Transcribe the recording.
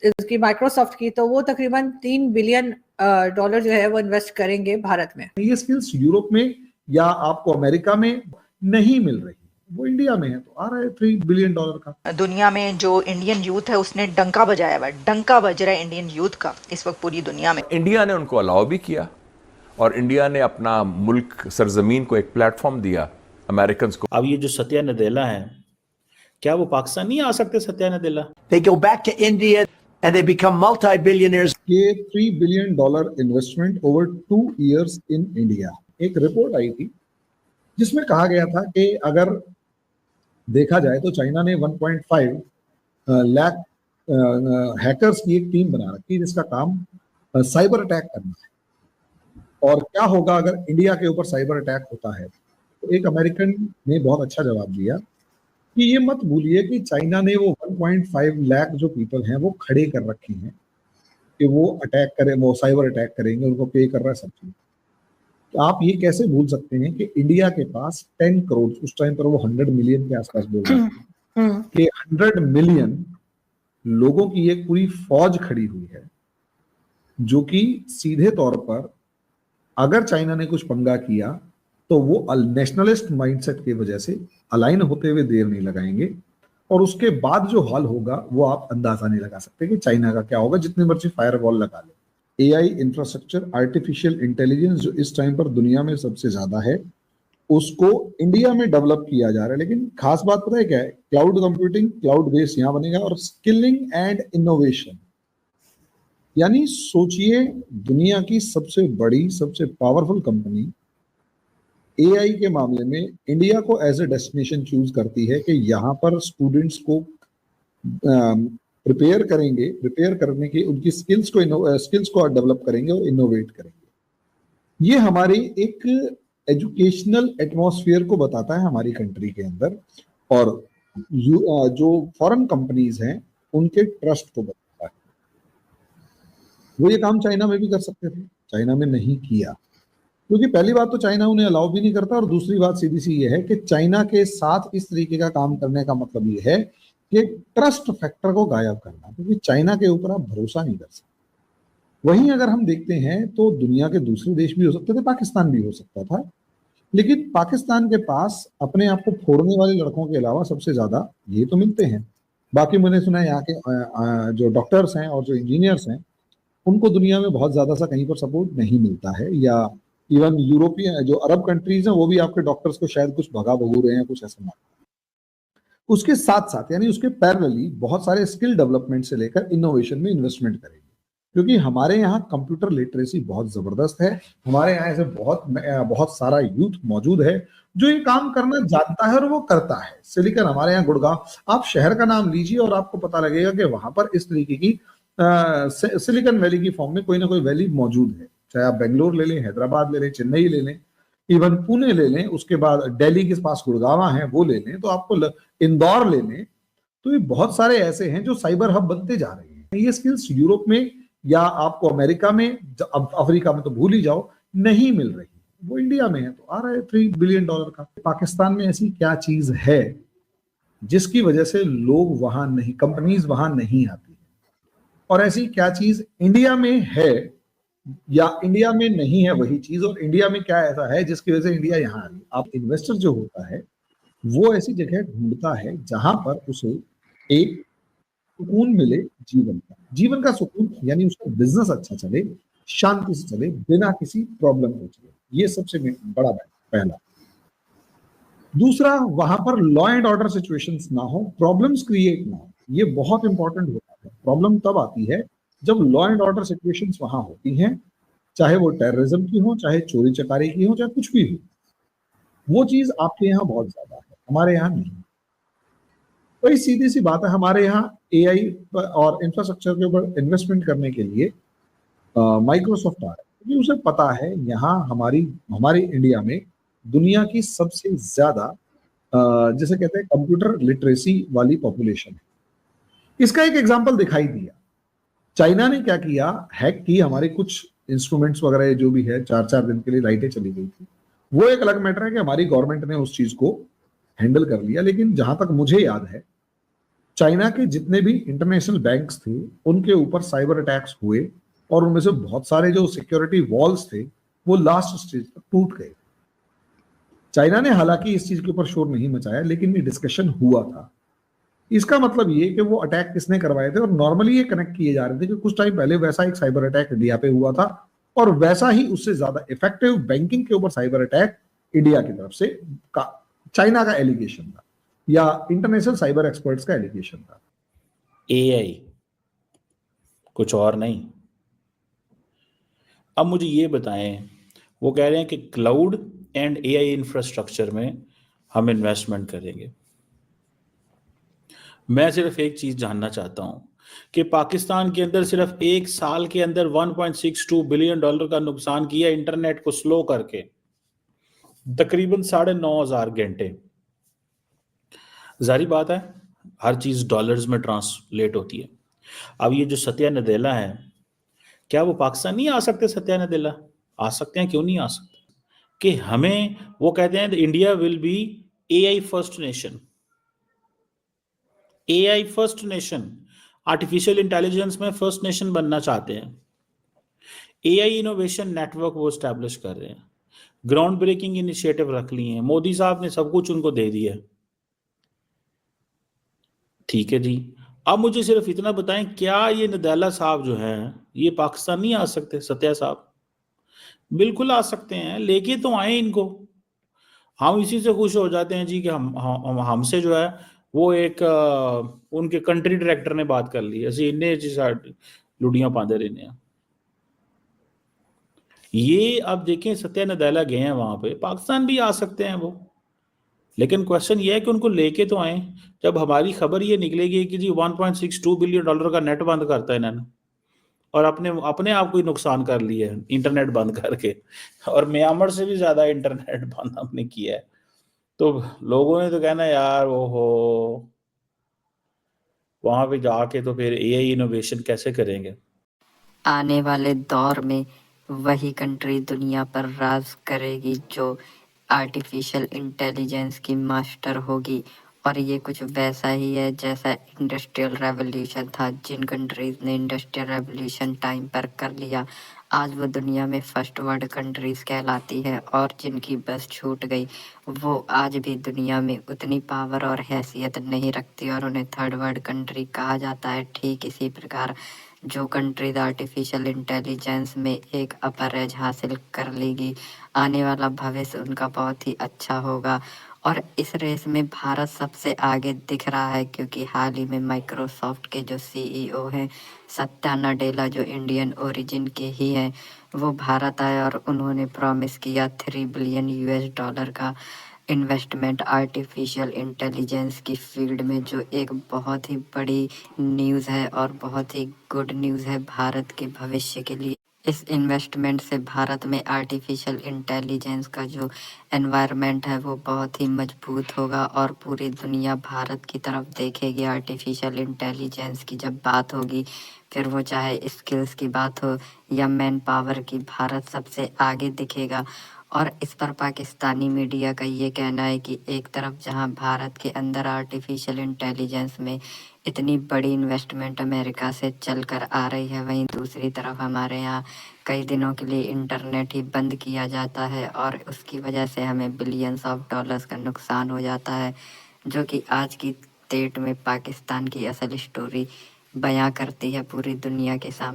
इसकी माइक्रोसॉफ्ट की, तो वो तकरीबन $3 बिलियन जो है वो इन्वेस्ट करेंगे भारत में। ये स्किल्स यूरोप में या आपको अमेरिका में नहीं मिल रही, वो इंडिया में है, तो आ रहा है $3 बिलियन का। दुनिया में जो इंडियन यूथ है उसने डंका बजाया हुआ, डंका बज रहा है इंडियन यूथ का इस वक्त पूरी दुनिया में। इंडिया ने उनको अलाउ भी किया और इंडिया ने अपना मुल्क सरजमीन को एक प्लेटफॉर्म दिया अमेरिकन को। अब ये जो सत्या नदेला है, क्या वो पाकिस्तान नहीं आ सकते? Satya नदेला They go back to India and they become multi-billionaires. ये $3 billion investment over 2 years in India. एक रिपोर्ट आई थी जिसमें कहा गया था कि अगर देखा जाए तो चाइना ने 1.5 लाख हैकर्स की एक टीम बना रखी है जिसका काम साइबर अटैक करना है। और क्या होगा अगर इंडिया के ऊपर साइबर अटैक होता है? तो एक अमेरिकन ने बहुत अच्छा जवाब दिया कि ये मत भूलिए कि चाइना ने वो 1.5 लाख जो पीपल हैं वो खड़े कर रखे हैं कि वो अटैक करें, वो साइबर अटैक करेंगे, उनको पे कर रहा है सब चीज। तो आप ये कैसे भूल सकते हैं कि इंडिया के पास 10 करोड़, उस टाइम पर वो 100 मिलियन के आसपास बोल रहे थे कि 100 मिलियन लोगों की एक पूरी फौज खड़ी हुई है जो कि सीधे तौर पर अगर चाइना ने कुछ पंगा किया तो वो नेशनलिस्ट माइंडसेट की वजह से अलाइन होते हुए देर नहीं लगाएंगे, और उसके बाद जो हाल होगा वो आप अंदाजा नहीं लगा सकते कि चाइना का क्या होगा, जितनी मर्जी फायरवॉल लगा ले। एआई इंफ्रास्ट्रक्चर, आर्टिफिशियल इंटेलिजेंस जो इस टाइम पर दुनिया में सबसे ज्यादा है, उसको इंडिया में डेवलप किया जा रहा है। लेकिन खास बात पता है क्या है? क्लाउड कंप्यूटिंग, क्लाउड बेस यहाँ बनेगा, और स्किलिंग एंड इनोवेशन। यानी सोचिए, दुनिया की सबसे बड़ी, सबसे पावरफुल कंपनी एआई के मामले में इंडिया को एज ए डेस्टिनेशन चूज करती है कि यहाँ पर स्टूडेंट्स को प्रिपेयर करेंगे, प्रिपेयर करने की उनकी स्किल्स को डेवलप करेंगे और इनोवेट करेंगे। ये हमारी एक एजुकेशनल एटमॉस्फेयर को बताता है हमारी कंट्री के अंदर, और जो फॉरेन कंपनीज हैं उनके ट्रस्ट को बताता है। वो ये काम चाइना में भी कर सकते थे, चाइना में नहीं किया, क्योंकि पहली बात तो चाइना उन्हें अलाउ भी नहीं करता, और दूसरी बात सीधी सी ये है कि चाइना के साथ इस तरीके का काम करने का मतलब ये है कि ट्रस्ट फैक्टर को गायब करना, क्योंकि चाइना के ऊपर आप भरोसा नहीं कर सकते। वहीं अगर हम देखते हैं तो दुनिया के दूसरे देश भी हो सकते थे, पाकिस्तान भी हो सकता था, लेकिन पाकिस्तान के पास अपने आप को फोड़ने वाले लड़कों के अलावा सबसे ज्यादा ये तो मिलते हैं। बाकी मैंने सुना है यहाँ के जो डॉक्टर्स हैं और जो इंजीनियर्स हैं उनको दुनिया में बहुत ज्यादा सा कहीं पर सपोर्ट नहीं मिलता है, या इवन यूरोपियन जो अरब कंट्रीज हैं वो भी आपके डॉक्टर्स को शायद कुछ भगा भगू रहे हैं, कुछ ऐसा ना। उसके साथ साथ यानी उसके पैरेलली बहुत सारे स्किल डेवलपमेंट से लेकर इनोवेशन में इन्वेस्टमेंट करेंगे, क्योंकि हमारे यहाँ कंप्यूटर लिटरेसी बहुत जबरदस्त है। हमारे यहाँ ऐसे बहुत सारा यूथ मौजूद है जो ये काम करना जानता है और वो करता है। सिलिकन हमारे यहाँ गुड़गांव, आप शहर का नाम लीजिए और आपको पता लगेगा कि वहां पर इस तरीके की सिलिकन वैली की फॉर्म में कोई ना कोई वैली मौजूद है। चाहे आप बेंगलोर ले लें, हैदराबाद ले लें, चेन्नई ले लें, इवन पुणे ले लें, उसके बाद दिल्ली के पास गुड़गांव है वो ले लें, तो आपको इंदौर ले लें, तो ये बहुत सारे ऐसे हैं जो साइबर हब बनते जा रहे हैं। ये स्किल्स यूरोप में या आपको अमेरिका में, अब अफ्रीका में तो भूल ही जाओ, नहीं मिल रही, वो इंडिया में है, तो आ रहा है $3 बिलियन का। पाकिस्तान में ऐसी क्या चीज है जिसकी वजह से लोग वहां नहीं, कंपनीज वहां नहीं आती, और ऐसी क्या चीज इंडिया में है या इंडिया में नहीं है वही चीज, और इंडिया में क्या ऐसा है जिसकी वजह से इंडिया यहाँ आ रही है। आप इन्वेस्टर जो होता है वो ऐसी जगह ढूंढता है जहां पर उसे एक सुकून मिले, जीवन का सुकून, यानी उसका बिजनेस अच्छा चले, शांति से चले, बिना किसी प्रॉब्लम को चले। ये सबसे बड़ा पहला। दूसरा, वहां पर लॉ एंड ऑर्डर सिचुएशंस ना हो, प्रॉब्लम्स क्रिएट ना हो। ये बहुत इंपॉर्टेंट होता है। प्रॉब्लम तब आती है जब लॉ एंड ऑर्डर सिचुएशंस वहां होती हैं, चाहे वो टेररिज्म की हो, चाहे चोरी चकारी की हो, चाहे कुछ भी हो। वो चीज आपके यहाँ बहुत ज्यादा है, हमारे यहाँ नहीं। वही सीधी सी बात है, हमारे यहाँ एआई और इंफ्रास्ट्रक्चर के ऊपर इन्वेस्टमेंट करने के लिए माइक्रोसॉफ्ट आ रहा है, क्योंकि उसे पता है यहाँ हमारी इंडिया में दुनिया की सबसे ज्यादा जैसे कहते हैं कंप्यूटर लिटरेसी वाली पॉपुलेशन है। इसका एक एग्जांपल दिखाई दिया। चाइना ने क्या किया, हैक की हमारे कुछ इंस्ट्रूमेंट्स वगैरह जो भी है, 4-4 दिन के लिए लाइटें चली गई थी। वो एक अलग मैटर है कि हमारी गवर्नमेंट ने उस चीज को हैंडल कर लिया, लेकिन जहां तक मुझे याद है चाइना के जितने भी इंटरनेशनल बैंक्स थे उनके ऊपर साइबर अटैक्स हुए और उनमें से बहुत सारे जो सिक्योरिटी वॉल्स थे वो लास्ट स्टेज पर टूट गए। चाइना ने हालांकि इस चीज के ऊपर शोर नहीं मचाया, लेकिन ये डिस्कशन हुआ था। इसका मतलब ये कि वो अटैक किसने करवाए थे, और नॉर्मली ये कनेक्ट किए जा रहे थे कि कुछ टाइम पहले वैसा एक साइबर अटैक इंडिया पे हुआ था और वैसा ही उससे ज्यादा इफेक्टिव बैंकिंग के ऊपर साइबर अटैक इंडिया की तरफ से चाइना का एलिगेशन था या इंटरनेशनल साइबर एक्सपर्ट्स का एलिगेशन था। एआई, कुछ और नहीं। अब मुझे ये बताएं, वो कह रहे हैं कि क्लाउड एंड एआई इंफ्रास्ट्रक्चर में हम इन्वेस्टमेंट करेंगे। मैं सिर्फ एक चीज जानना चाहता हूं कि पाकिस्तान के अंदर सिर्फ एक साल के अंदर $1.62 बिलियन का नुकसान किया इंटरनेट को स्लो करके, तकरीबन 9,500 घंटे। जारी बात है हर चीज डॉलर्स में ट्रांसलेट होती है। अब ये जो सत्या नदेला है, क्या वो पाकिस्तान नहीं आ सकते? सत्या नदेला आ सकते हैं, क्यों नहीं आ सकते? कि हमें वो कहते हैं India will be AI first nation, AI first nation, artificial intelligence में फर्स्ट नेशन बनना चाहते हैं। एआई इनोवेशन नेटवर्क वो स्टैब्लिश कर रहे हैं, ग्राउंड ब्रेकिंग इनिशिएटिव रख लिए हैं, मोदी साहब ने सब कुछ उनको दे दिया। ठीक है जी, अब मुझे सिर्फ इतना बताएं, क्या ये नदेला साहब जो हैं ये पाकिस्तान नहीं आ सकते? सत्या साहब बिल्कुल आ सकते हैं, लेके तो आए इनको। हम इसी से खुश हो जाते हैं जी कि हमसे जो है वो एक उनके कंट्री डायरेक्टर ने बात कर ली, ਅਸੀਂ ਇੰਨੇ ਜੀ लुड़ियां पाते रहने हैं। ये अब देखें, सत्या नदेला गए हैं वहां पे, पाकिस्तान भी आ सकते हैं वो, लेकिन क्वेश्चन ये है कि उनको लेके तो आए। जब हमारी खबर ये निकलेगी कि जी $1.62 बिलियन का नेट बंद करता है इन्होंने, और अपने आप को ही नुकसान कर लिया है इंटरनेट बंद करके, और म्यांमार से भी ज्यादा इंटरनेट बंद हमने किया है, तो लोगों ने तो कहना यार ओहो, वहां पे जाके तो फिर एआई इनोवेशन कैसे करेंगे। आने वाले दौर में वही कंट्री दुनिया पर राज करेगी जो आर्टिफिशियल इंटेलिजेंस की मास्टर होगी। और ये कुछ वैसा ही है जैसा इंडस्ट्रियल रेवोल्यूशन था। जिन कंट्रीज ने इंडस्ट्रियल रेवोल्यूशन टाइम पर कर लिया, आज वो दुनिया में फर्स्ट वर्ल्ड कंट्रीज कहलाती है, और जिनकी बस छूट गई वो आज भी दुनिया में उतनी पावर और हैसियत नहीं रखती और उन्हें थर्ड वर्ल्ड कंट्री कहा जाता है। ठीक इसी प्रकार जो कंट्रीज आर्टिफिशियल इंटेलिजेंस में एक अपर एज हासिल कर लेगी, आने वाला भविष्य उनका बहुत ही अच्छा होगा। और इस रेस में भारत सबसे आगे दिख रहा है, क्योंकि हाल ही में माइक्रोसॉफ्ट के जो सीईओ हैं सत्या नडेला, जो इंडियन ओरिजिन के ही हैं, वो भारत आए और उन्होंने प्रॉमिस किया $3 बिलियन का इन्वेस्टमेंट आर्टिफिशियल इंटेलिजेंस की फील्ड में, जो एक बहुत ही बड़ी न्यूज़ है और बहुत ही गुड न्यूज़ है भारत के भविष्य के लिए। इस इन्वेस्टमेंट से भारत में आर्टिफिशियल इंटेलिजेंस का जो एनवायरनमेंट है वो बहुत ही मजबूत होगा और पूरी दुनिया भारत की तरफ देखेगी। आर्टिफिशियल इंटेलिजेंस की जब बात होगी, फिर वो चाहे स्किल्स की बात हो या मैन पावर की, भारत सबसे आगे दिखेगा। और इस पर पाकिस्तानी मीडिया का ये कहना है कि एक तरफ जहां भारत के अंदर आर्टिफिशियल इंटेलिजेंस में इतनी बड़ी इन्वेस्टमेंट अमेरिका से चल कर आ रही है, वहीं दूसरी तरफ हमारे यहाँ कई दिनों के लिए इंटरनेट ही बंद किया जाता है और उसकी वजह से हमें बिलियंस ऑफ डॉलर्स का नुकसान हो जाता है, जो कि आज की डेट में पाकिस्तान की असल स्टोरी बयां करती है पूरी दुनिया के सामने।